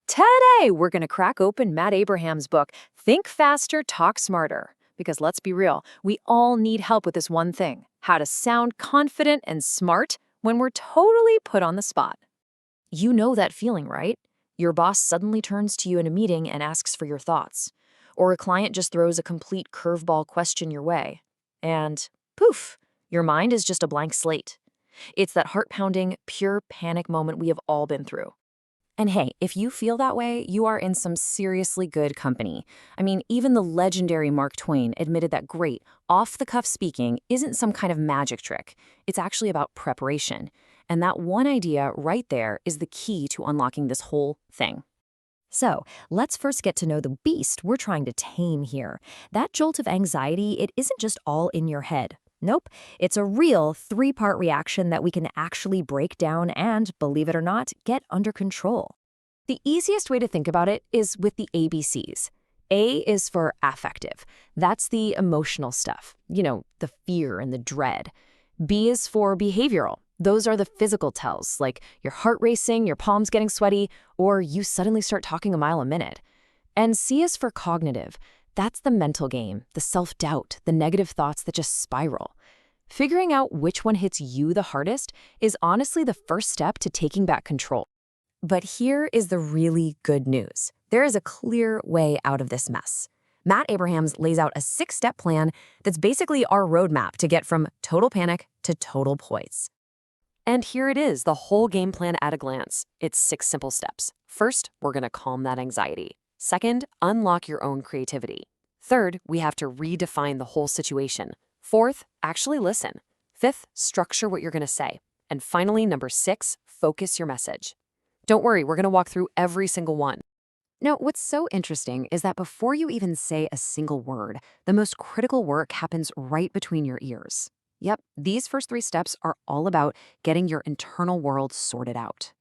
Today, we're going to crack open Matt Abraham's book, Think Faster, Talk Smarter. Because let's be real, we all need help with this one thing: how to sound confident and smart when we're totally put on the spot. You know that feeling, right? Your boss suddenly turns to you in a meeting and asks for your thoughts. Or a client just throws a complete curveball question your way. And poof, your mind is just a blank slate. It's that heart-pounding, pure panic moment we have all been through. And hey, if you feel that way, you are in some seriously good company. I mean, even the legendary Mark Twain admitted that great, off-the-cuff speaking isn't some kind of magic trick. It's actually about preparation. And that one idea right there is the key to unlocking this whole thing. So, let's first get to know the beast we're trying to tame here. That jolt of anxiety, it isn't just all in your head. Nope, it's a real three-part reaction that we can actually break down and, believe it or not, get under control. The easiest way to think about it is with the ABCs. A is for affective. That's the emotional stuff, the fear and the dread. B is for behavioral. Those are the physical tells, like your heart racing, your palms getting sweaty, or you suddenly start talking a mile a minute. And C is for cognitive. That's the mental game, the self-doubt, the negative thoughts that just spiral. Figuring out which one hits you the hardest is honestly the first step to taking back control. But here is the really good news. There is a clear way out of this mess. Matt Abrahams lays out a 6-step plan that's basically our roadmap to get from total panic to total poise. And here it is, the whole game plan at a glance. It's 6 simple steps. First, we're going to calm that anxiety. Second, unlock your own creativity. Third, we have to redefine the whole situation. Fourth, actually listen. Fifth, structure what you're going to say. And finally, number 6, focus your message. Don't worry, we're going to walk through every single one. Now, what's so interesting is that before you even say a single word, the most critical work happens right between your ears. Yep, these first 3 steps are all about getting your internal world sorted out.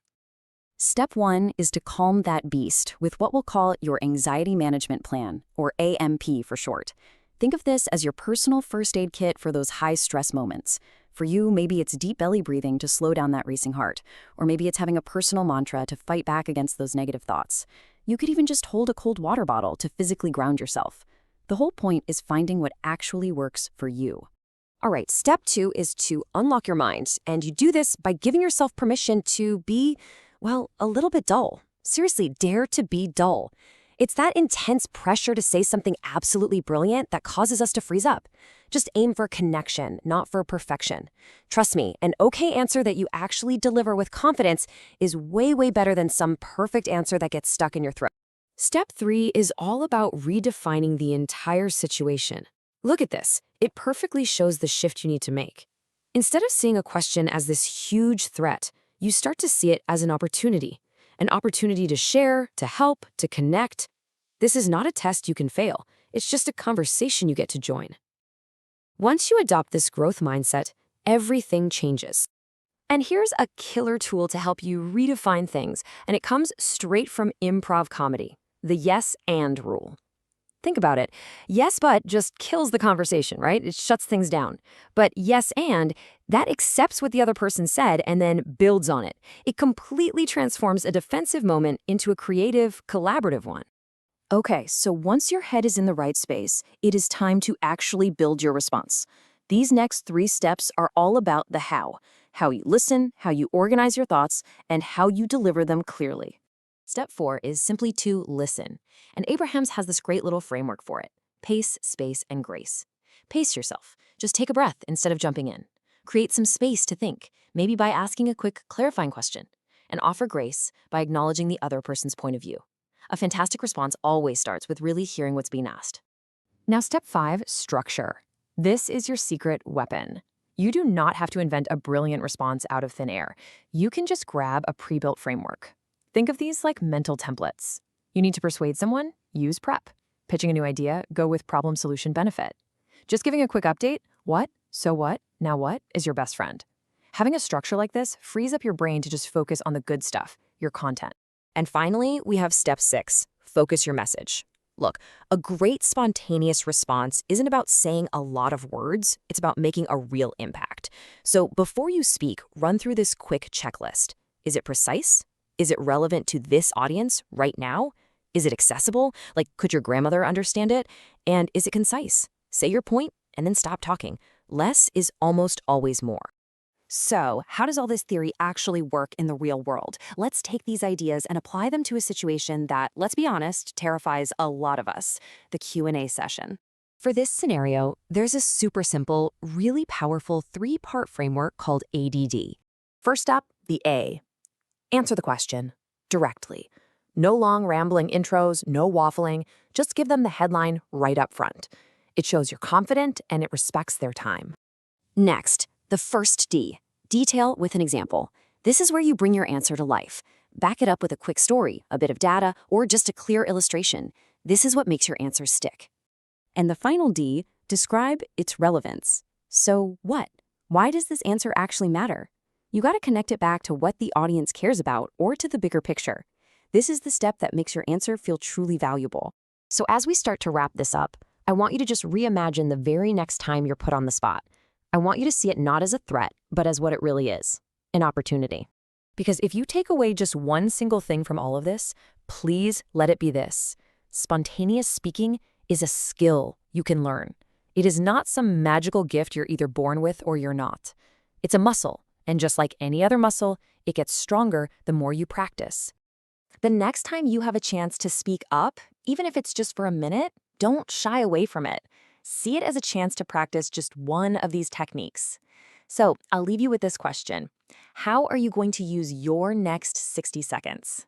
Step 1 is to calm that beast with what we'll call your Anxiety Management Plan, or AMP for short. Think of this as your personal first aid kit for those high-stress moments. For you, maybe it's deep belly breathing to slow down that racing heart, or maybe it's having a personal mantra to fight back against those negative thoughts. You could even just hold a cold water bottle to physically ground yourself. The whole point is finding what actually works for you. All right, step 2 is to unlock your mind, and you do this by giving yourself permission to be, well, a little bit dull. Seriously, dare to be dull. It's that intense pressure to say something absolutely brilliant that causes us to freeze up. Just aim for connection, not for perfection. Trust me, an okay answer that you actually deliver with confidence is way, way better than some perfect answer that gets stuck in your throat. Step 3 is all about redefining the entire situation. Look at this. It perfectly shows the shift you need to make. Instead of seeing a question as this huge threat, you start to see it as an opportunity to share, to help, to connect. This is not a test you can fail. It's just a conversation you get to join. Once you adopt this growth mindset, everything changes. And here's a killer tool to help you redefine things, and it comes straight from improv comedy, the yes and rule. Think about it. Yes, but just kills the conversation, right? It shuts things down. But yes, and that accepts what the other person said and then builds on it. It completely transforms a defensive moment into a creative, collaborative one. Okay, so once your head is in the right space, it is time to actually build your response. These next 3 steps are all about the how you listen, how you organize your thoughts, and how you deliver them clearly. Step 4 is simply to listen, and Abrahams has this great little framework for it: pace, space, and grace. Pace yourself. Just take a breath instead of jumping in. Create some space to think, maybe by asking a quick clarifying question, and offer grace by acknowledging the other person's point of view. A fantastic response always starts with really hearing what's being asked. Now, step 5, structure. This is your secret weapon. You do not have to invent a brilliant response out of thin air. You can just grab a pre-built framework. Think of these like mental templates. You need to persuade someone? Use prep. Pitching a new idea? Go with problem, solution, benefit. Just giving a quick update? What? So what? Now what? Is your best friend. Having a structure like this frees up your brain to just focus on the good stuff, your content. And finally, we have step 6, focus your message. Look, a great spontaneous response isn't about saying a lot of words, it's about making a real impact. So before you speak, run through this quick checklist. Is it precise? Is it relevant to this audience right now? Is it accessible? Like, could your grandmother understand it? And is it concise? Say your point and then stop talking. Less is almost always more. So, how does all this theory actually work in the real world? Let's take these ideas and apply them to a situation that, let's be honest, terrifies a lot of us, the Q&A session. For this scenario, there's a super simple, really powerful three-part framework called ADD. First up, the A. Answer the question directly. No long rambling intros, no waffling. Just give them the headline right up front. It shows you're confident and it respects their time. Next, the first D, detail with an example. This is where you bring your answer to life. Back it up with a quick story, a bit of data, or just a clear illustration. This is what makes your answer stick. And the final D, describe its relevance. So what? Why does this answer actually matter? You got to connect it back to what the audience cares about or to the bigger picture. This is the step that makes your answer feel truly valuable. So as we start to wrap this up, I want you to just reimagine the very next time you're put on the spot. I want you to see it not as a threat, but as what it really is, an opportunity. Because if you take away just one single thing from all of this, please let it be this. Spontaneous speaking is a skill you can learn. It is not some magical gift you're either born with or you're not. It's a muscle, and just like any other muscle, it gets stronger the more you practice. The next time you have a chance to speak up, even if it's just for a minute, don't shy away from it. See it as a chance to practice just one of these techniques. So I'll leave you with this question. How are you going to use your next 60 seconds?